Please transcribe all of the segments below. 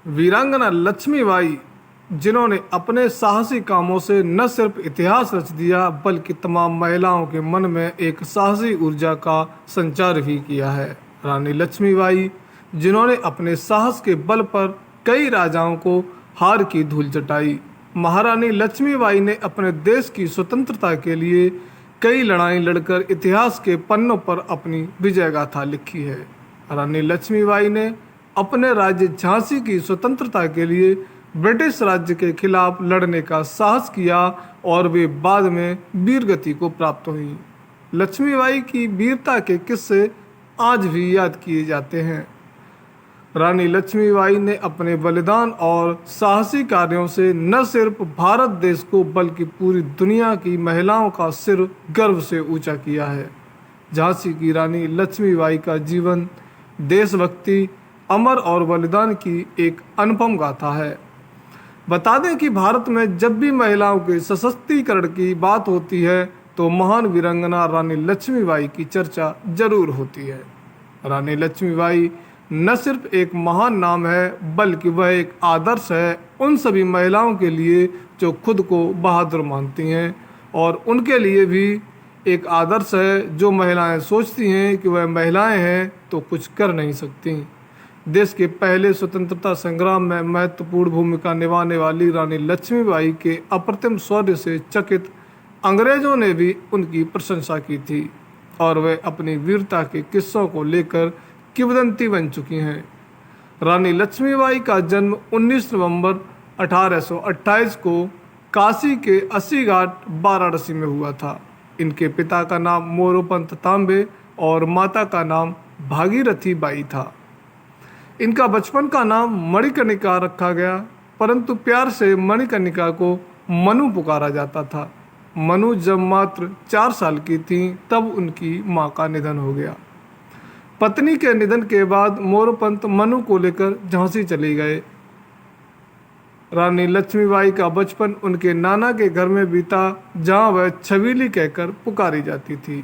वीरांगना लक्ष्मीबाई, जिन्होंने अपने साहसी कामों से न सिर्फ इतिहास रच दिया बल्कि तमाम महिलाओं के मन में एक साहसी ऊर्जा का संचार भी किया है। रानी लक्ष्मीबाई, जिन्होंने अपने साहस के बल पर कई राजाओं को हार की धूल चटाई। महारानी लक्ष्मीबाई ने अपने देश की स्वतंत्रता के लिए कई लड़ाई लड़कर इतिहास के पन्नों पर अपनी विजय गाथा लिखी है। रानी लक्ष्मीबाई ने अपने राज्य झांसी की स्वतंत्रता के लिए ब्रिटिश राज्य के खिलाफ लड़ने का साहस किया और वे बाद में वीरगति को प्राप्त हुई। लक्ष्मीबाई की वीरता के किस्से आज भी याद किए जाते हैं। रानी लक्ष्मीबाई ने अपने बलिदान और साहसी कार्यों से न सिर्फ भारत देश को बल्कि पूरी दुनिया की महिलाओं का सिर गर्व से ऊंचा किया है। झांसी की रानी लक्ष्मीबाई का जीवन देशभक्ति, अमर और बलिदान की एक अनुपम गाथा है। बता दें कि भारत में जब भी महिलाओं के सशक्तिकरण की बात होती है तो महान वीरांगना रानी लक्ष्मीबाई की चर्चा जरूर होती है। रानी लक्ष्मीबाई न सिर्फ एक महान नाम है बल्कि वह एक आदर्श है उन सभी महिलाओं के लिए जो खुद को बहादुर मानती हैं, और उनके लिए भी एक आदर्श है जो महिलाएं सोचती हैं कि वह महिलाएं हैं तो कुछ कर नहीं सकती। देश के पहले स्वतंत्रता संग्राम में महत्वपूर्ण भूमिका निभाने वाली रानी लक्ष्मीबाई के अप्रतिम शौर्य से चकित अंग्रेजों ने भी उनकी प्रशंसा की थी और वे अपनी वीरता के किस्सों को लेकर किंवदंती बन चुकी हैं। रानी लक्ष्मीबाई का जन्म 19 नवंबर 1828 को काशी के अस्सी घाट वाराणसी में हुआ था। इनके पिता का नाम मोरोपंत तांबे और माता का नाम भागीरथी बाई था। इनका बचपन का नाम मणिकर्णिका रखा गया, परंतु प्यार से मणिकर्णिका को मनु पुकारा जाता था। मनु जब मात्र 4 साल की थी तब उनकी मां का निधन हो गया। पत्नी के निधन के बाद मोरोपंत मनु को लेकर झांसी चले गए। रानी लक्ष्मीबाई का बचपन उनके नाना के घर में बीता, जहां वह छबीली कहकर पुकारी जाती थी।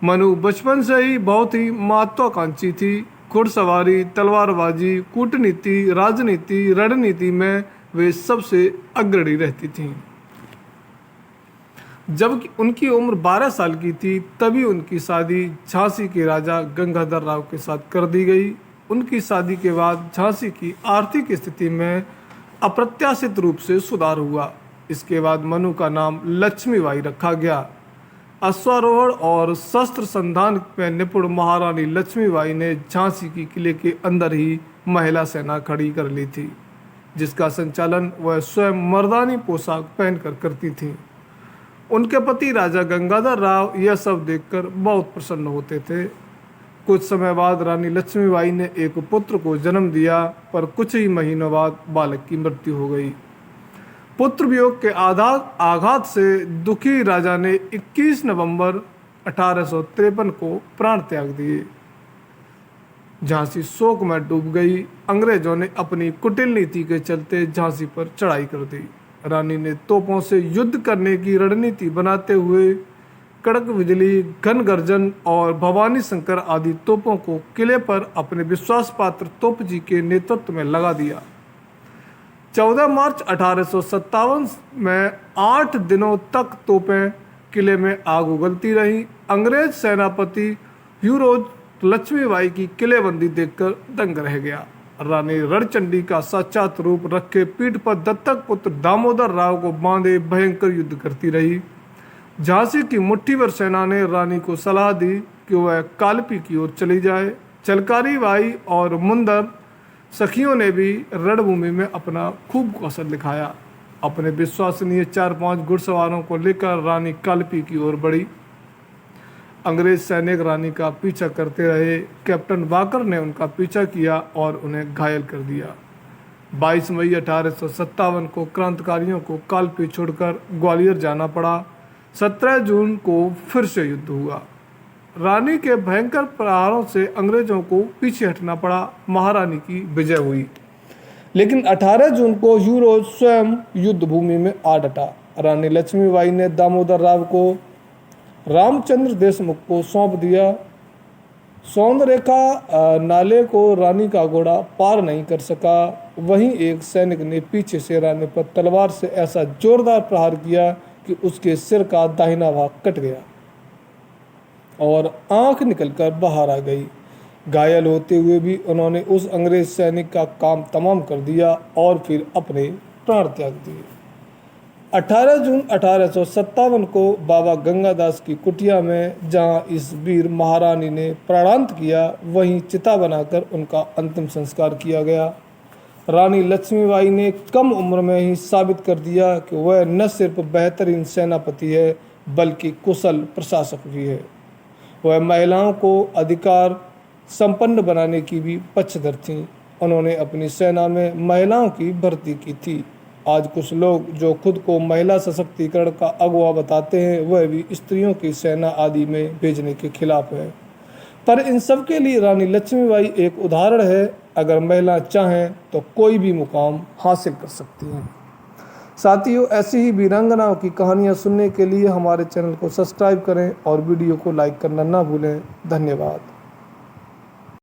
मनु बचपन से ही बहुत ही महत्वाकांक्षी थी। घुड़सवारी, तलवारबाजी, कूटनीति, राजनीति, रणनीति में वे सबसे अग्रणी रहती थीं। जब उनकी उम्र 12 साल की थी तभी उनकी शादी झांसी के राजा गंगाधर राव के साथ कर दी गई। उनकी शादी के बाद झांसी की आर्थिक स्थिति में अप्रत्याशित रूप से सुधार हुआ। इसके बाद मनु का नाम लक्ष्मीबाई रखा गया। अश्वारोहण और शस्त्र संधान में निपुण महारानी लक्ष्मीबाई ने झांसी की किले के अंदर ही महिला सेना खड़ी कर ली थी, जिसका संचालन वह स्वयं मर्दानी पोशाक पहनकर करती थीं। उनके पति राजा गंगाधर राव यह सब देखकर बहुत प्रसन्न होते थे। कुछ समय बाद रानी लक्ष्मीबाई ने एक पुत्र को जन्म दिया, पर कुछ ही महीनों बाद बालक की मृत्यु हो गई। पुत्र वियोग के आघात से दुखी राजा ने 21 नवंबर 1853 को प्राण त्याग दिए। झांसी शोक में डूब गई। अंग्रेजों ने अपनी कुटिल नीति के चलते झांसी पर चढ़ाई कर दी। रानी ने तोपों से युद्ध करने की रणनीति बनाते हुए कड़क बिजली, घन गर्जन और भवानी शंकर आदि तोपों को किले पर अपने विश्वास पात्र तोपजी के नेतृत्व में लगा दिया। 14 मार्च 1857 में 8 दिनों तक तोपें किले में आग उगलती रहीं। अंग्रेज सेनापति ह्यूरोज लक्ष्मीबाई की किलेबंदी देखकर दंग रह गया। रानी रणचंडी का साक्षात रूप रखे पीठ पर दत्तक पुत्र दामोदर राव को बांधे भयंकर युद्ध करती रही। झांसी की मुट्ठीभर सेना ने रानी को सलाह दी कि वह कालपी की ओर चली जाए। चलकारी बाई और मुंदर सखियों ने भी रणभूमि में अपना खूब कौशल दिखाया। अपने विश्वसनीय 4-5 घुड़सवारों को लेकर रानी कालपी की ओर बढ़ी। अंग्रेज सैनिक रानी का पीछा करते रहे। कैप्टन वाकर ने उनका पीछा किया और उन्हें घायल कर दिया। 22 मई 1857 को क्रांतिकारियों को कालपी छोड़कर ग्वालियर जाना पड़ा। 17 जून को फिर से युद्ध हुआ। रानी के भयंकर प्रहारों से अंग्रेजों को पीछे हटना पड़ा। महारानी की विजय हुई, लेकिन 18 जून को ह्यूरोज स्वयं युद्ध भूमि में आ डटा। रानी लक्ष्मीबाई ने दामोदर राव को रामचंद्र देशमुख को सौंप दिया। सौंदरेखा नाले को रानी का घोड़ा पार नहीं कर सका। वहीं एक सैनिक ने पीछे से रानी पर तलवार से ऐसा जोरदार प्रहार किया कि उसके सिर का दाहिना भाग कट गया और आंख निकलकर बाहर आ गई। घायल होते हुए भी उन्होंने उस अंग्रेज सैनिक का काम तमाम कर दिया और फिर अपने प्राण त्याग दिए। 18 जून 1857 को बाबा गंगादास की कुटिया में जहां इस वीर महारानी ने प्राणांत किया, वहीं चिता बनाकर उनका अंतिम संस्कार किया गया। रानी लक्ष्मीबाई ने कम उम्र में ही साबित कर दिया कि वह न सिर्फ बेहतरीन सेनापति है बल्कि कुशल प्रशासक भी है। वह महिलाओं को अधिकार संपन्न बनाने की भी पक्षधर थीं। उन्होंने अपनी सेना में महिलाओं की भर्ती की थी। आज कुछ लोग जो खुद को महिला सशक्तिकरण का अगुवा बताते हैं, वह भी स्त्रियों की सेना आदि में भेजने के खिलाफ है। पर इन सब के लिए रानी लक्ष्मीबाई एक उदाहरण है। अगर महिला चाहें तो कोई भी मुकाम हासिल कर सकती हैं। साथियों, ऐसी ही वीरांगनाओं की कहानियां सुनने के लिए हमारे चैनल को सब्सक्राइब करें और वीडियो को लाइक करना ना भूलें। धन्यवाद।